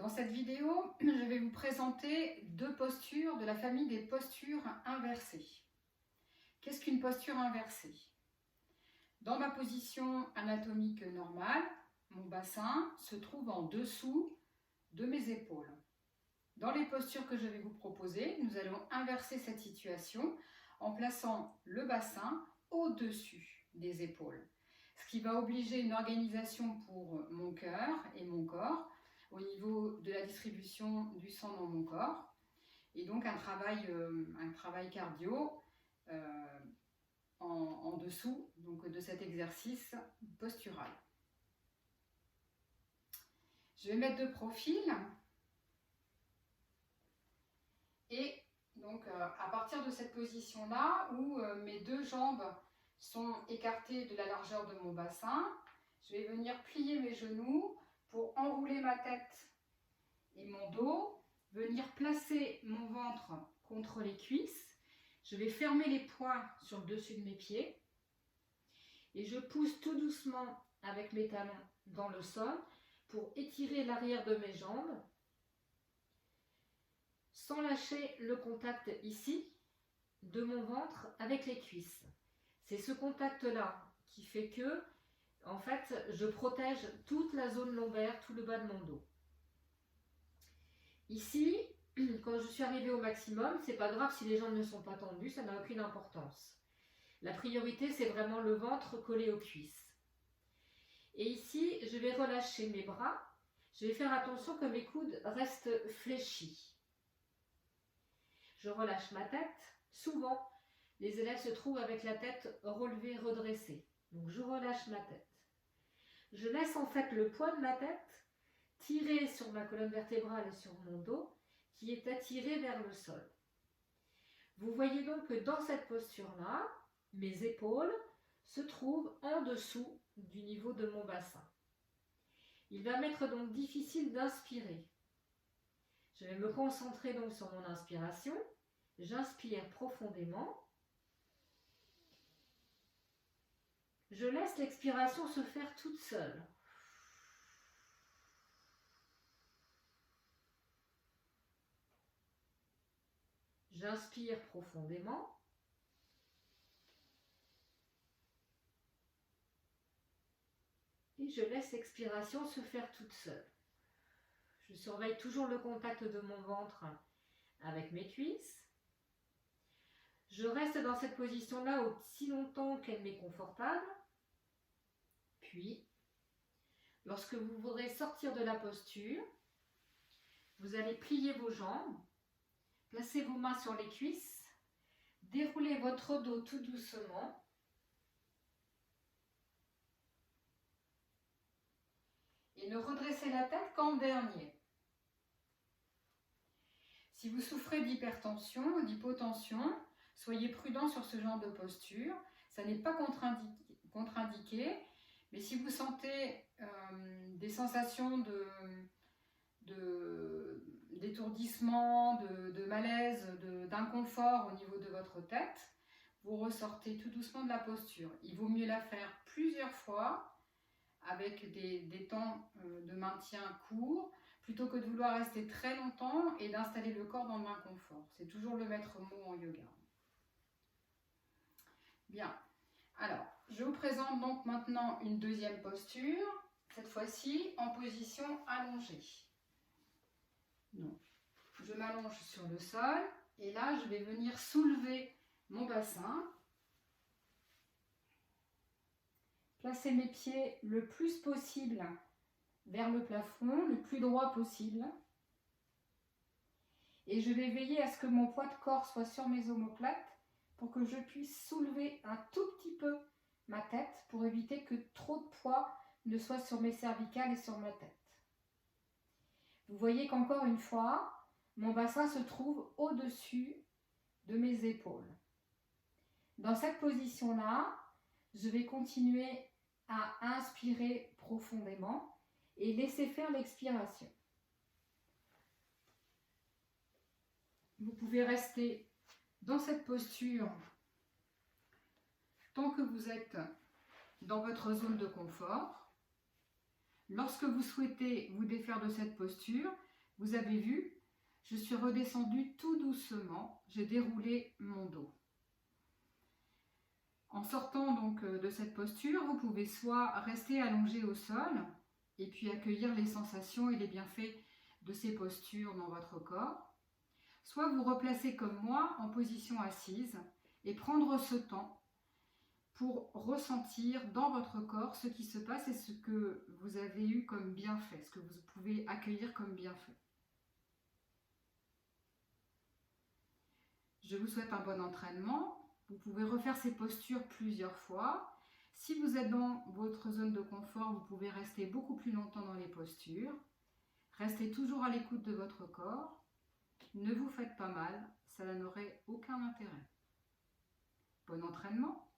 Dans cette vidéo, je vais vous présenter deux postures de la famille des postures inversées. Qu'est-ce qu'une posture inversée? Dans ma position anatomique normale, mon bassin se trouve en dessous de mes épaules. Dans les postures que je vais vous proposer, nous allons inverser cette situation en plaçant le bassin au-dessus des épaules, ce qui va obliger une organisation pour mon cœur et mon corps au niveau de la distribution du sang dans mon corps, et donc un travail cardio en dessous donc, de cet exercice postural. Je vais mettre de profil et donc à partir de cette position-là où mes deux jambes sont écartées de la largeur de mon bassin, je vais venir plier mes genoux pour enrouler ma tête et mon dos, venir placer mon ventre contre les cuisses. Je vais fermer les poings sur le dessus de mes pieds et je pousse tout doucement avec mes talons dans le sol pour étirer l'arrière de mes jambes sans lâcher le contact ici de mon ventre avec les cuisses. C'est ce contact-là qui fait que en fait, je protège toute la zone lombaire, tout le bas de mon dos. Ici, quand je suis arrivée au maximum, c'est pas grave si les jambes ne sont pas tendues, ça n'a aucune importance. La priorité, c'est vraiment le ventre collé aux cuisses. Et ici, je vais relâcher mes bras. Je vais faire attention que mes coudes restent fléchis. Je relâche ma tête. Souvent, les élèves se trouvent avec la tête relevée, redressée. Donc, je relâche ma tête. Je laisse en fait le poids de ma tête tirer sur ma colonne vertébrale et sur mon dos qui est attiré vers le sol. Vous voyez donc que dans cette posture-là, mes épaules se trouvent en dessous du niveau de mon bassin. Il va m'être donc difficile d'inspirer. Je vais me concentrer donc sur mon inspiration. J'inspire profondément. Je laisse l'expiration se faire toute seule. J'inspire profondément. Et je laisse l'expiration se faire toute seule. Je surveille toujours le contact de mon ventre avec mes cuisses. Je reste dans cette position-là aussi longtemps qu'elle m'est confortable. Puis, lorsque vous voudrez sortir de la posture, vous allez plier vos jambes, placer vos mains sur les cuisses, dérouler votre dos tout doucement et ne redresser la tête qu'en dernier. Si vous souffrez d'hypertension ou d'hypotension, soyez prudent sur ce genre de posture. Ça n'est pas contre-indiqué, mais si vous sentez des sensations d'étourdissement, de malaise, d'inconfort au niveau de votre tête, vous ressortez tout doucement de la posture. Il vaut mieux la faire plusieurs fois avec des temps de maintien courts plutôt que de vouloir rester très longtemps et d'installer le corps dans l'inconfort. C'est toujours le maître mot en yoga. Bien. Alors, je vous présente donc maintenant une deuxième posture, cette fois-ci en position allongée. Donc, je m'allonge sur le sol et là, je vais venir soulever mon bassin, placer mes pieds le plus possible vers le plafond, le plus droit possible. Et je vais veiller à ce que mon poids de corps soit sur mes omoplates pour que je puisse soulever un tout petit peu ma tête pour éviter que trop de poids ne soit sur mes cervicales et sur ma tête. Vous voyez qu'encore une fois, mon bassin se trouve au-dessus de mes épaules. Dans cette position-là, je vais continuer à inspirer profondément et laisser faire l'expiration. Vous pouvez rester dans cette posture tant que vous êtes dans votre zone de confort. Lorsque vous souhaitez vous défaire de cette posture, Vous avez vu, je suis redescendue tout doucement, j'ai déroulé mon dos. En sortant donc de cette posture, vous pouvez soit rester allongé au sol et puis accueillir les sensations et les bienfaits de ces postures dans votre corps, soit vous replacer comme moi en position assise et prendre ce temps pour ressentir dans votre corps ce qui se passe et ce que vous avez eu comme bienfait, ce que vous pouvez accueillir comme bienfait. Je vous souhaite un bon entraînement. Vous pouvez refaire ces postures plusieurs fois. Si vous êtes dans votre zone de confort, vous pouvez rester beaucoup plus longtemps dans les postures. Restez toujours à l'écoute de votre corps. Ne vous faites pas mal, ça n'aurait aucun intérêt. Bon entraînement!